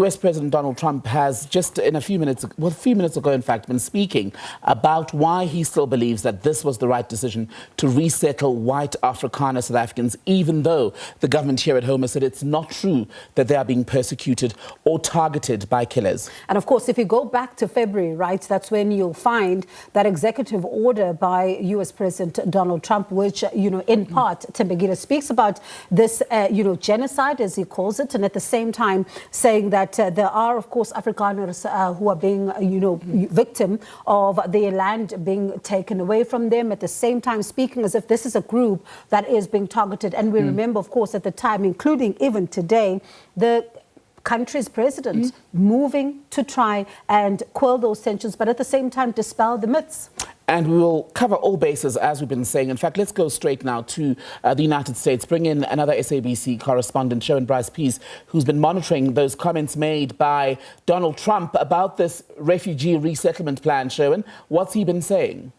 US President Donald Trump has just a few minutes ago, in fact, been speaking about why he still believes that this was the right decision to resettle white Afrikaner South Africans, even though the government here at home has said it's not true that they are being persecuted or targeted by killers. And of course, if you go back to February, right, that's when you'll find that executive order by US President Donald Trump, which, in part, Tembegile speaks about this, genocide, as he calls it, and at the same time saying that there are, of course, Afrikaners who are being, victim of their land being taken away from them, at the same time speaking as if this is a group that is being targeted. And we remember, of course, at the time, including even today, the country's president moving to try and quell those tensions, but at the same time dispel the myths. And we will cover all bases, as we've been saying. In fact, let's go straight now to the United States. Bring in another SABC correspondent, Sherwin Bryce-Pease, who's been monitoring those comments made by Donald Trump about this refugee resettlement plan. Sherwin, what's he been saying?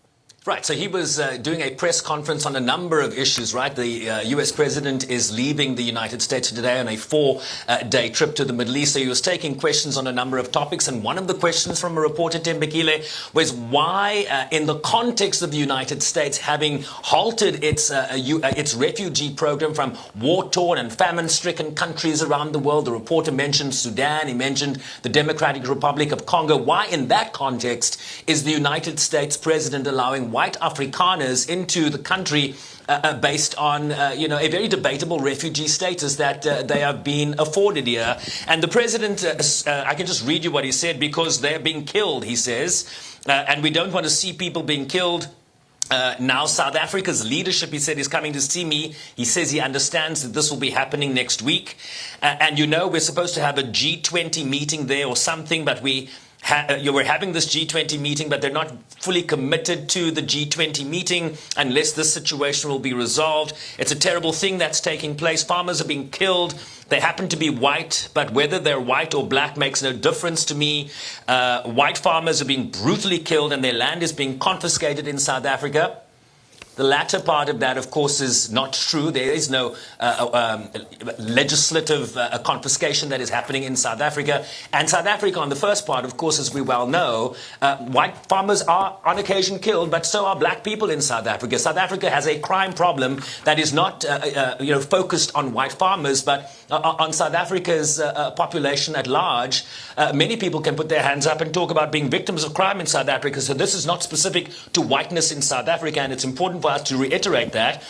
Right, so he was doing a press conference on a number of issues, right? The US president is leaving the United States today on a 4-day trip to the Middle East. So he was taking questions on a number of topics. And one of the questions from a reporter, Tembegile, was why, in the context of the United States having halted its refugee program from war-torn and famine-stricken countries around the world, the reporter mentioned Sudan, he mentioned the Democratic Republic of Congo. Why, in that context, is the United States president allowing white Afrikaners into the country based on, a very debatable refugee status that they have been afforded here? And the president, I can just read you what he said, because they're being killed, he says, and we don't want to see people being killed. Now South Africa's leadership, he said, is coming to see me. He says he understands that this will be happening next week. And we're supposed to have a G20 meeting there or something, but we're having this G20 meeting, but they're not fully committed to the G20 meeting unless this situation will be resolved. It's a terrible thing that's taking place. Farmers are being killed. They happen to be white, but whether they're white or black makes no difference to me. White farmers are being brutally killed and their land is being confiscated in South Africa. The latter part of that, of course, is not true. There is no legislative confiscation that is happening in South Africa. And South Africa, on the first part, of course, as we well know, white farmers are on occasion killed, but so are black people in South Africa. South Africa has a crime problem that is not, focused on white farmers, but on South Africa's population at large. Many people can put their hands up and talk about being victims of crime in South Africa. So this is not specific to whiteness in South Africa, and it's important for us to reiterate that.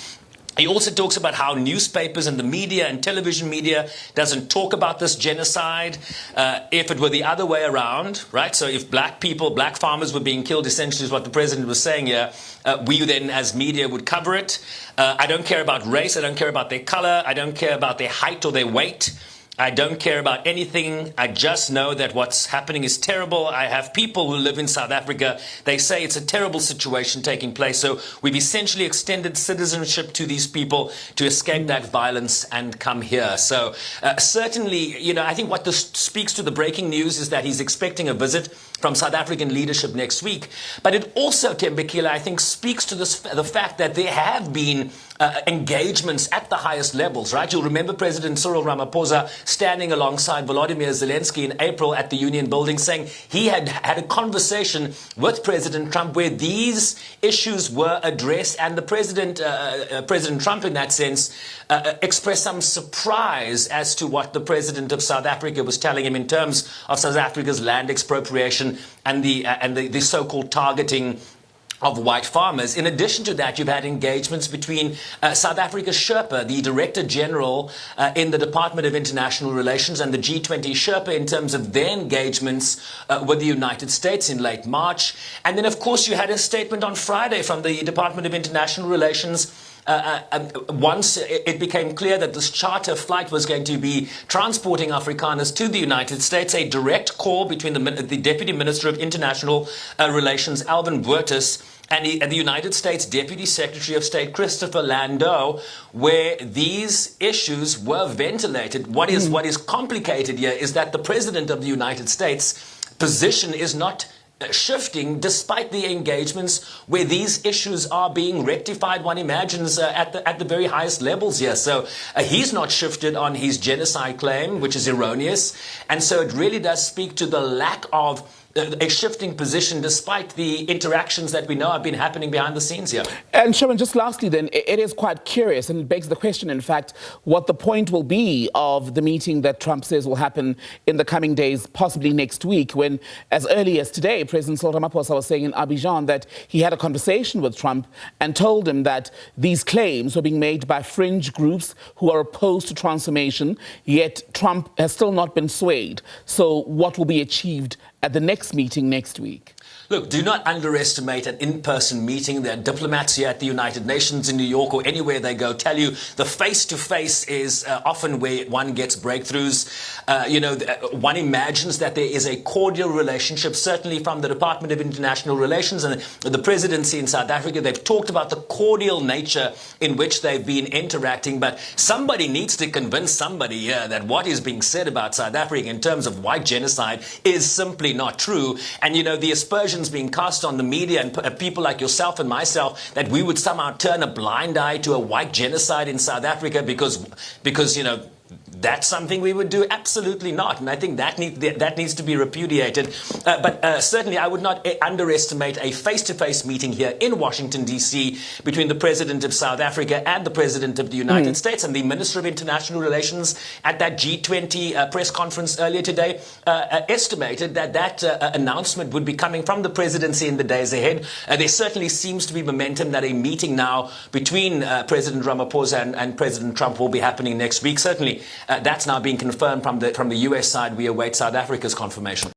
He also talks about how newspapers and the media and television media doesn't talk about this genocide. If it were the other way around, right? So if black farmers were being killed, essentially is what the president was saying here, we then as media would cover it. I don't care about race. I don't care about their color. I don't care about their height or their weight. I don't care about anything. I just know that what's happening is terrible. I have people who live in South Africa. They say it's a terrible situation taking place. So we've essentially extended citizenship to these people to escape that violence and come here. So certainly, I think what this speaks to the breaking news is that he's expecting a visit from South African leadership next week. But it also, Tembegile, I think, speaks to the fact that there have been engagements at the highest levels, right? You'll remember President Cyril Ramaphosa standing alongside Volodymyr Zelensky in April at the Union Building saying he had had a conversation with President Trump where these issues were addressed, and the President Trump in that sense expressed some surprise as to what the President of South Africa was telling him in terms of South Africa's land expropriation and the so-called targeting of white farmers. In addition to that, you've had engagements between South Africa's Sherpa, the Director General in the Department of International Relations, and the G20 Sherpa in terms of their engagements with the United States in late March. And then, of course, you had a statement on Friday from the Department of International Relations. Once it became clear that this charter flight was going to be transporting Afrikaners to the United States, a direct call between the Deputy Minister of International Relations, Alvin Burtis, and the United States Deputy Secretary of State, Christopher Landau, where these issues were ventilated. What is complicated here is that the President of the United States' position is not shifting despite the engagements where these issues are being rectified, one imagines, at the very highest levels here. So he's not shifted on his genocide claim, which is erroneous. And so it really does speak to the lack of a shifting position despite the interactions that we know have been happening behind the scenes here. And Sharon, just lastly then, it is quite curious and it begs the question, in fact, what the point will be of the meeting that Trump says will happen in the coming days, possibly next week, when as early as today, President Cyril Ramaphosa was saying in Abidjan that he had a conversation with Trump and told him that these claims were being made by fringe groups who are opposed to transformation, yet Trump has still not been swayed. So what will be achieved at the next meeting next week? Look, do not underestimate an in-person meeting. There are diplomats here at the United Nations in New York or anywhere they go tell you the face-to-face is often where one gets breakthroughs. One imagines that there is a cordial relationship, certainly from the Department of International Relations and the presidency in South Africa. They've talked about the cordial nature in which they've been interacting, but somebody needs to convince somebody here that what is being said about South Africa in terms of white genocide is simply not true. And, the aspersions being cast on the media and people like yourself and myself that we would somehow turn a blind eye to a white genocide in South Africa because that's something we would do. Absolutely not. And I think that needs to be repudiated. But certainly I would not underestimate a face-to-face meeting here in Washington, D.C. between the President of South Africa and the President of the United States. And the Minister of International Relations at that G20 press conference earlier today estimated that announcement would be coming from the presidency in the days ahead. There certainly seems to be momentum that a meeting now between President Ramaphosa and President Trump will be happening next week. Certainly, that's now being confirmed from the US side. We await South Africa's confirmation.